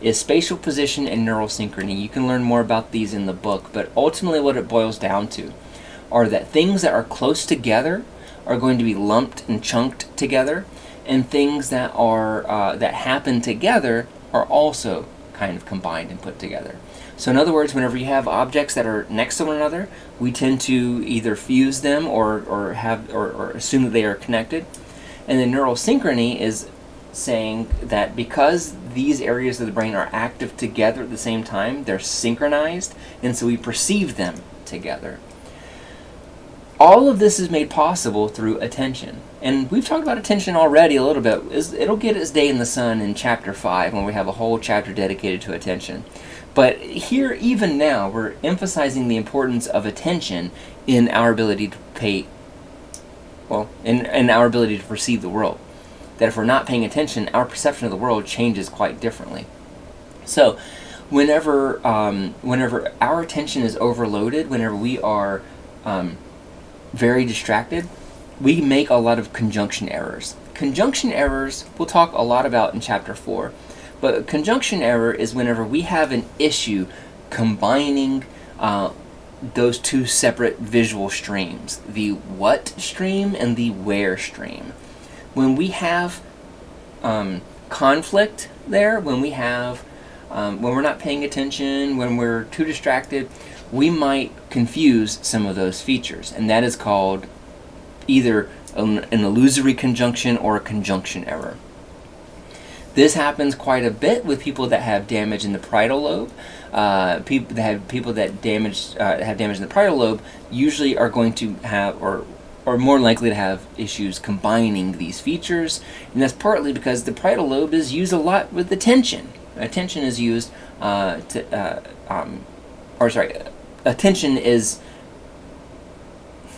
is spatial position and neural synchrony. You can learn more about these in the book, but ultimately what it boils down to are that things that are close together are going to be lumped and chunked together, and things that are that happen together are also kind of combined and put together. So in other words, whenever you have objects that are next to one another, we tend to either fuse them or assume that they are connected. And then neural synchrony is saying that because these areas of the brain are active together at the same time, they're synchronized, and so we perceive them together. All of this is made possible through attention. And we've talked about attention already a little bit. It'll get its day in the sun in chapter 5 when we have a whole chapter dedicated to attention. But here, even now, we're emphasizing the importance of attention in our ability to pay, well, in our ability to perceive the world. That if we're not paying attention, our perception of the world changes quite differently. So, whenever our attention is overloaded, whenever we are very distracted, we make a lot of conjunction errors. Conjunction errors we'll talk a lot about in chapter 4. But conjunction error is whenever we have an issue combining those two separate visual streams, the what stream and the where stream. When we have conflict there, when we're not paying attention, when we're too distracted, we might confuse some of those features, and that is called either an illusory conjunction or a conjunction error. This happens quite a bit with people that have damage in the parietal lobe. People that have damage in the parietal lobe usually are going to have, or more likely to have, issues combining these features, and that's partly because the parietal lobe is used a lot with attention. Attention is used attention is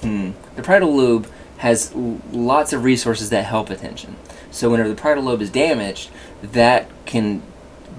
the parietal lobe has lots of resources that help attention. So whenever the parietal lobe is damaged, that can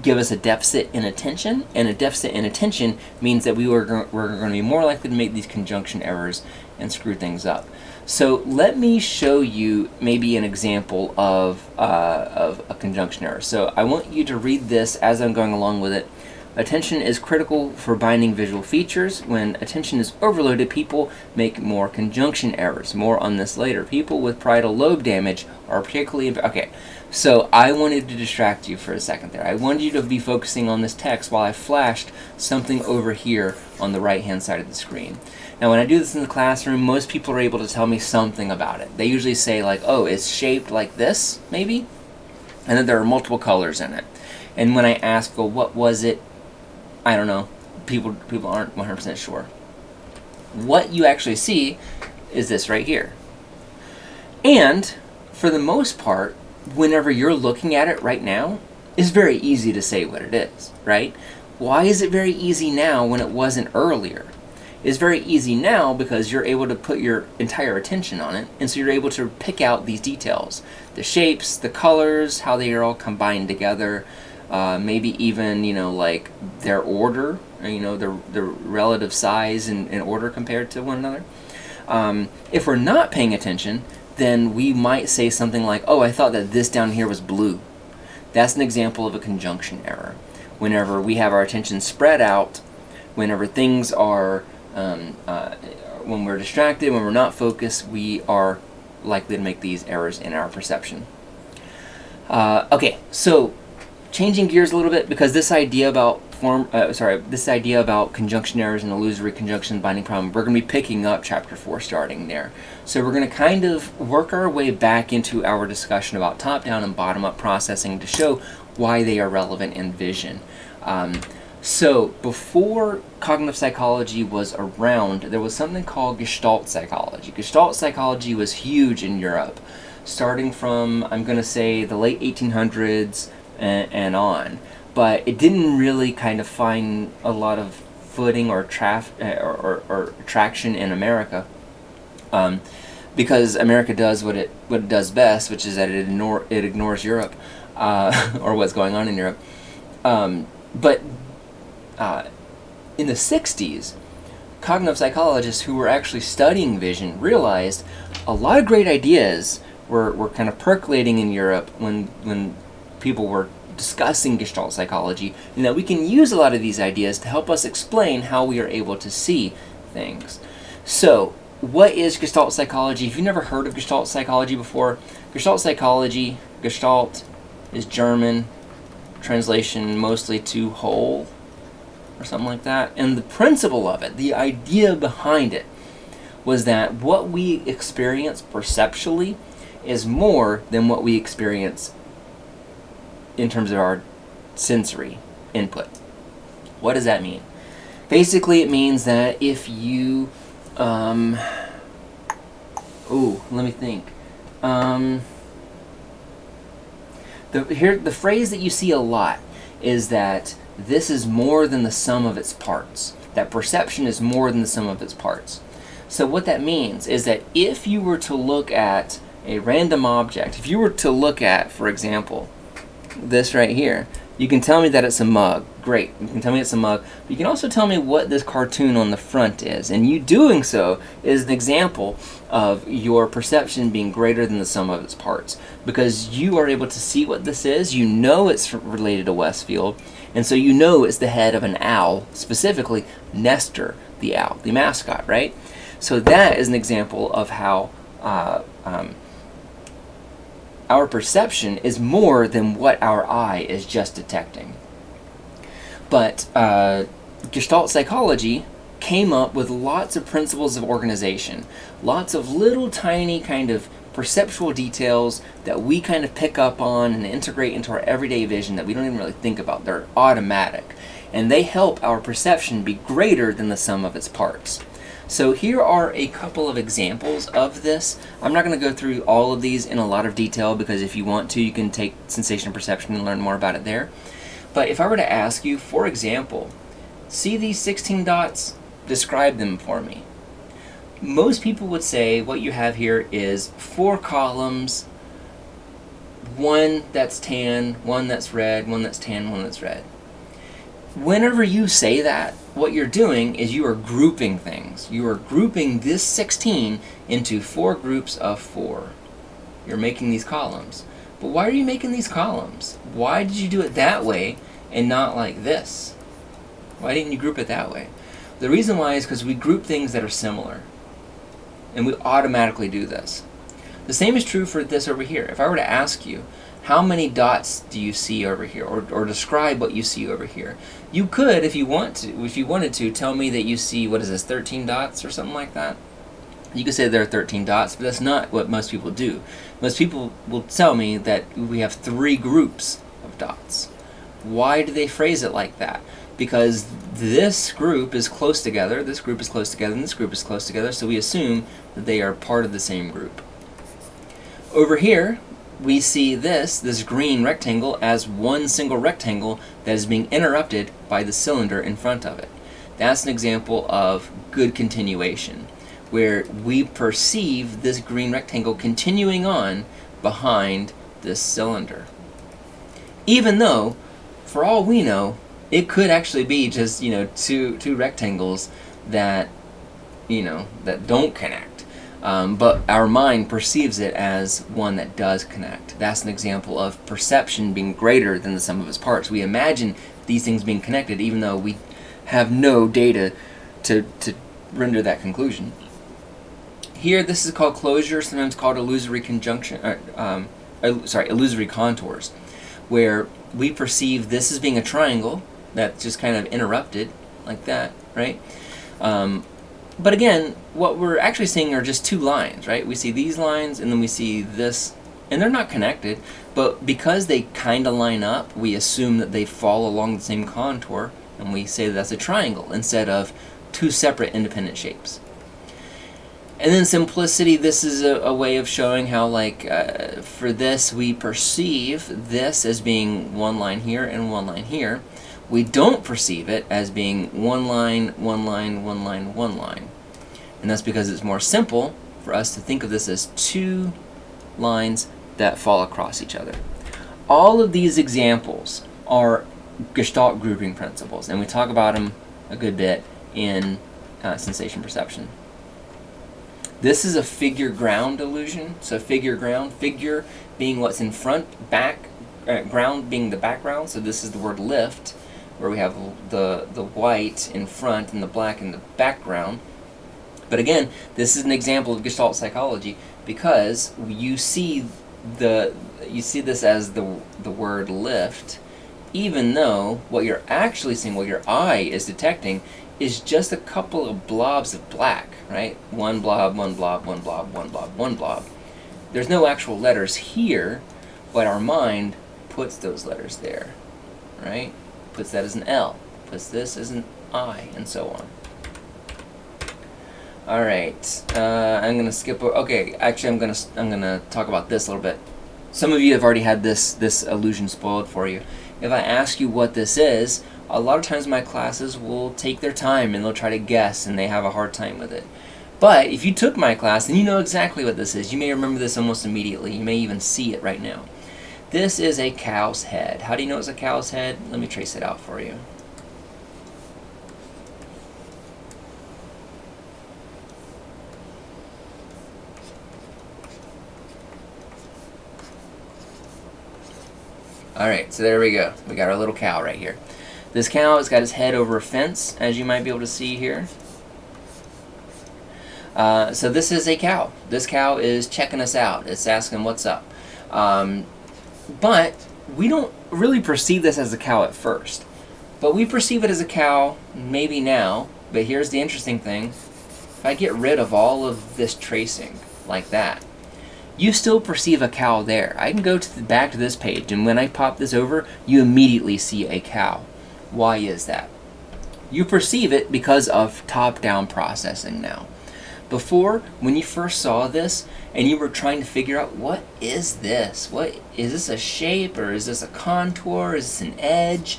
give us a deficit in attention, and a deficit in attention means that we're going to be more likely to make these conjunction errors and screw things up. So let me show you maybe an example of a conjunction error. So I want you to read this as I'm going along with it. Attention is critical for binding visual features. When attention is overloaded, people make more conjunction errors. More on this later. People with parietal lobe damage are particularly... Okay, so I wanted to distract you for a second there. I wanted you to be focusing on this text while I flashed something over here on the right-hand side of the screen. Now when I do this in the classroom, most people are able to tell me something about it. They usually say like, oh, it's shaped like this, maybe? And then there are multiple colors in it. And when I ask, well, what was it? I don't know. People aren't 100% sure. What you actually see is this right here. And for the most part, whenever you're looking at it right now, it's very easy to say what it is, right? Why is it very easy now when it wasn't earlier? It's very easy now because you're able to put your entire attention on it, and so you're able to pick out these details. The shapes, the colors, how they are all combined together, maybe even, like their order, the relative size and order compared to one another. If we're not paying attention, then we might say something like, oh, I thought that this down here was blue. That's an example of a conjunction error. Whenever we have our attention spread out, whenever things are, when we're distracted, when we're not focused, we are likely to make these errors in our perception. Okay, so changing gears a little bit, because this idea about conjunction errors and illusory conjunction binding problem, we're going to be picking up chapter 4 starting there. So we're going to kind of work our way back into our discussion about top-down and bottom-up processing to show why they are relevant in vision. So before cognitive psychology was around, there was something called Gestalt psychology. Gestalt psychology was huge in Europe, starting from, I'm going to say, the late 1800s and on. But it didn't really kind of find a lot of footing or traction in America, because America does what it does best, which is that it ignores Europe, or what's going on in Europe. But in the 60s, cognitive psychologists who were actually studying vision realized a lot of great ideas were kind of percolating in Europe when people were discussing Gestalt psychology, and that we can use a lot of these ideas to help us explain how we are able to see things. So, what is Gestalt psychology? If you've never heard of Gestalt psychology before, Gestalt psychology, Gestalt is German, translation mostly to whole, or something like that. And the principle of it, the idea behind it, was that what we experience perceptually is more than what we experience in terms of our sensory input. What does that mean? Basically, it means that if you, let me think. The phrase that you see a lot is that this is more than the sum of its parts. That perception is more than the sum of its parts. So what that means is that if you were to look at a random object, if you were to look at, for example, this right here, you can tell me that it's a mug. Great, you can tell me it's a mug, but you can also tell me what this cartoon on the front is, and you doing so is an example of your perception being greater than the sum of its parts, because you are able to see what this is. You know it's related to Westfield, and so you know it's the head of an owl, specifically Nestor the owl, the mascot, right? So that is an example of how our perception is more than what our eye is just detecting. But Gestalt psychology came up with lots of principles of organization, lots of little tiny kind of perceptual details that we kind of pick up on and integrate into our everyday vision that we don't even really think about. They're automatic, and they help our perception be greater than the sum of its parts. So here are a couple of examples of this. I'm not going to go through all of these in a lot of detail, because if you want to, you can take sensation perception and learn more about it there. But if I were to ask you, for example, see these 16 dots? Describe them for me. Most people would say what you have here is 4 columns, one that's tan, one that's red, one that's tan, one that's red. Whenever you say that, what you're doing is you are grouping things. You are grouping this 16 into 4 groups of 4. You're making these columns. But why are you making these columns? Why did you do it that way and not like this? Why didn't you group it that way? The reason why is because we group things that are similar, and we automatically do this. The same is true for this over here. If I were to ask you, how many dots do you see over here, or describe what you see over here. You could, if you wanted to, tell me that you see, what is this, 13 dots or something like that. You could say there are 13 dots, but that's not what most people do. Most people will tell me that we have 3 groups of dots. Why do they phrase it like that? Because this group is close together, this group is close together, and this group is close together, so we assume that they are part of the same group. Over here, we see this green rectangle as one single rectangle that is being interrupted by the cylinder in front of it. That's an example of good continuation, where we perceive this green rectangle continuing on behind this cylinder. Even though, for all we know, it could actually be just, two rectangles that, that don't connect. But our mind perceives it as one that does connect. That's an example of perception being greater than the sum of its parts. We imagine these things being connected even though we have no data to render that conclusion. Here, this is called closure, sometimes called illusory illusory contours, where we perceive this as being a triangle that's just kind of interrupted like that, right? But again, what we're actually seeing are just 2 lines, right? We see these lines and then we see this, and they're not connected, but because they kind of line up, we assume that they fall along the same contour, and we say that that's a triangle instead of 2 separate independent shapes. And then simplicity, this is a way of showing how, for this, we perceive this as being one line here and one line here. We don't perceive it as being one line, one line, one line, one line. And that's because it's more simple for us to think of this as 2 lines that fall across each other. All of these examples are Gestalt grouping principles, and we talk about them a good bit in sensation perception. This is a figure ground illusion. So figure ground, figure being what's in front, ground being the background. So this is the word lift, where we have the white in front and the black in the background. But again, this is an example of Gestalt psychology because you see this as the word lift, even though what you're actually seeing, what your eye is detecting, is just a couple of blobs of black, right? One blob, one blob, one blob, one blob, one blob. There's no actual letters here, but our mind puts those letters there, right? Puts that as an L, puts this as an I, and so on. All right, I'm gonna skip. Okay, actually, I'm gonna talk about this a little bit. Some of you have already had this illusion spoiled for you. If I ask you what this is, a lot of times my classes will take their time and they'll try to guess, and they have a hard time with it. But if you took my class, then you know exactly what this is. You may remember this almost immediately. You may even see it right now. This is a cow's head. How do you know it's a cow's head? Let me trace it out for you. Alright, so there we go. We got our little cow right here. This cow has got his head over a fence, as you might be able to see here. So this is a cow. This cow is checking us out. It's asking what's up. But we don't really perceive this as a cow at first. But we perceive it as a cow maybe now. But here's the interesting thing. If I get rid of all of this tracing like that, you still perceive a cow there. I can go to back to this page, and when I pop this over, you immediately see a cow. Why is that? You perceive it because of top-down processing now. Before, when you first saw this, and you were trying to figure out, what is this? What is this, a shape, or is this a contour? Is this an edge?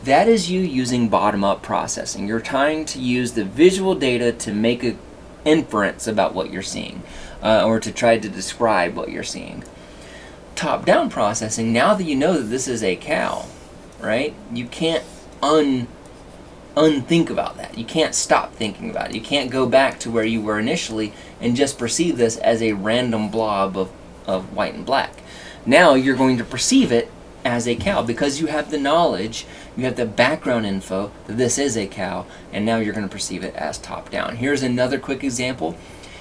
That is you using bottom-up processing. You're trying to use the visual data to make an inference about what you're seeing, or to try to describe what you're seeing. Top-down processing, now that you know that this is a cow, right? You can't unthink about that. You can't stop thinking about it. You can't go back to where you were initially and just perceive this as a random blob of white and black. Now you're going to perceive it as a cow because you have the knowledge, you have the background info that this is a cow, and now you're going to perceive it as top-down. Here's another quick example.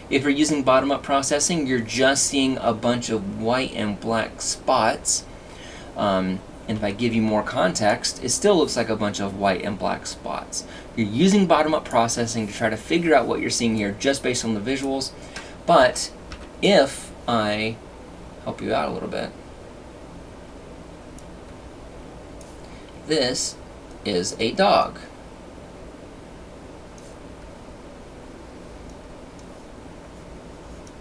If you're using bottom-up processing, you're just seeing a bunch of white and black spots. And if I give you more context, it still looks like a bunch of white and black spots. You're using bottom-up processing to try to figure out what you're seeing here just based on the visuals. But if I help you out a little bit, this is a dog.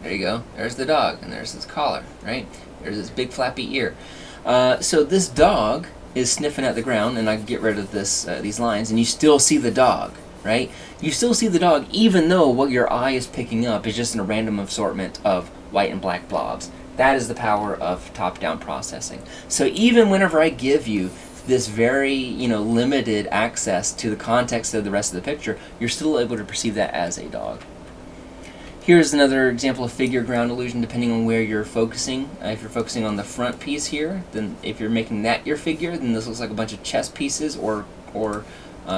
There you go. There's the dog, and there's his collar, right? There's his big flappy ear. So this dog is sniffing at the ground, and I can get rid of this these lines, and you still see the dog, right? You still see the dog, even though what your eye is picking up is just a random assortment of white and black blobs. That is the power of top-down processing. So even whenever I give you this very, limited access to the context of the rest of the picture, you're still able to perceive that as a dog. Here's another example of figure ground illusion depending on where you're focusing. If you're focusing on the front piece here, then if you're making that your figure, then this looks like a bunch of chess pieces or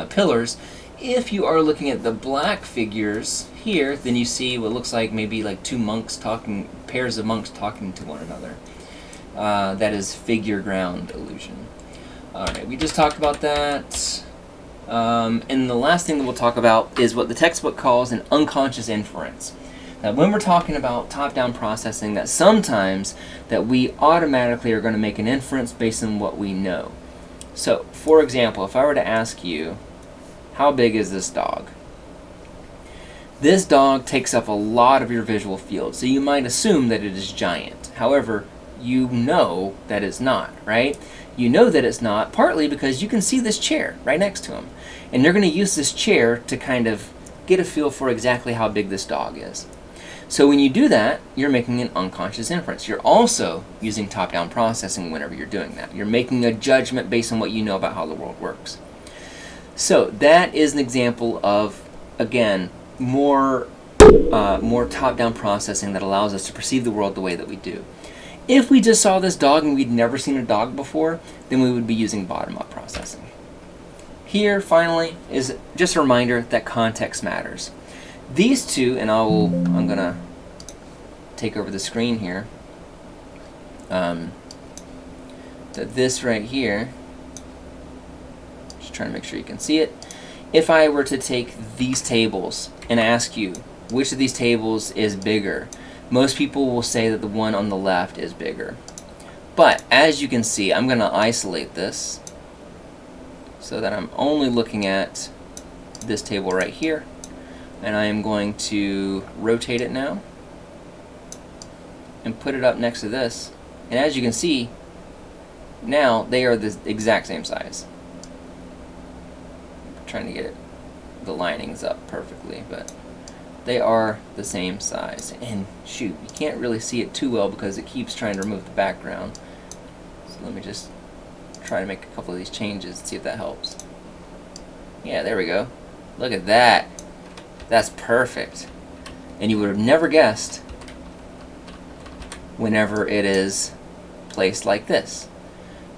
pillars. If you are looking at the black figures here, then you see what looks like maybe like two monks talking, pairs of monks talking to one another. That is figure ground illusion. Alright, we just talked about that. And the last thing that we'll talk about is what the textbook calls an unconscious inference. Now, when we're talking about top-down processing, that sometimes that we automatically are going to make an inference based on what we know. So, for example, if I were to ask you, how big is this dog? This dog takes up a lot of your visual field, so you might assume that it is giant. However, you know that it's not, right? You know that it's not, partly because you can see this chair right next to him. And you're going to use this chair to kind of get a feel for exactly how big this dog is. So when you do that, you're making an unconscious inference. You're also using top-down processing whenever you're doing that. You're making a judgment based on what you know about how the world works. So that is an example of, again, more top-down processing that allows us to perceive the world the way that we do. If we just saw this dog and we'd never seen a dog before, then we would be using bottom-up processing. Here, finally, is just a reminder that context matters. These two, and I'm going to take over the screen here, that this right here, just trying to make sure you can see it. If I were to take these tables and ask you which of these tables is bigger, most people will say that the one on the left is bigger. But as you can see, I'm going to isolate this so that I'm only looking at this table right here. And I am going to rotate it now and put it up next to this. And as you can see, now they are the exact same size. I'm trying to get the linings up perfectly, but they are the same size. And shoot, you can't really see it too well because it keeps trying to remove the background. So let me just try to make a couple of these changes and see if that helps. Yeah, there we go. Look at that. That's perfect. And you would have never guessed whenever it is placed like this.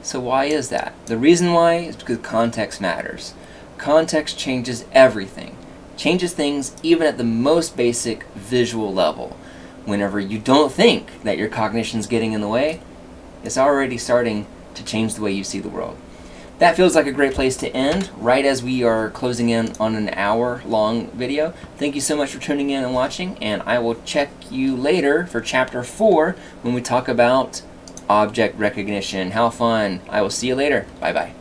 So why is that? The reason why is because context matters. Context changes everything. Changes things even at the most basic visual level. Whenever you don't think that your cognition's getting in the way, it's already starting to change the way you see the world. That feels like a great place to end, right as we are closing in on an hour-long video. Thank you so much for tuning in and watching, and I will check you later for Chapter 4 when we talk about object recognition. How fun. I will see you later. Bye-bye.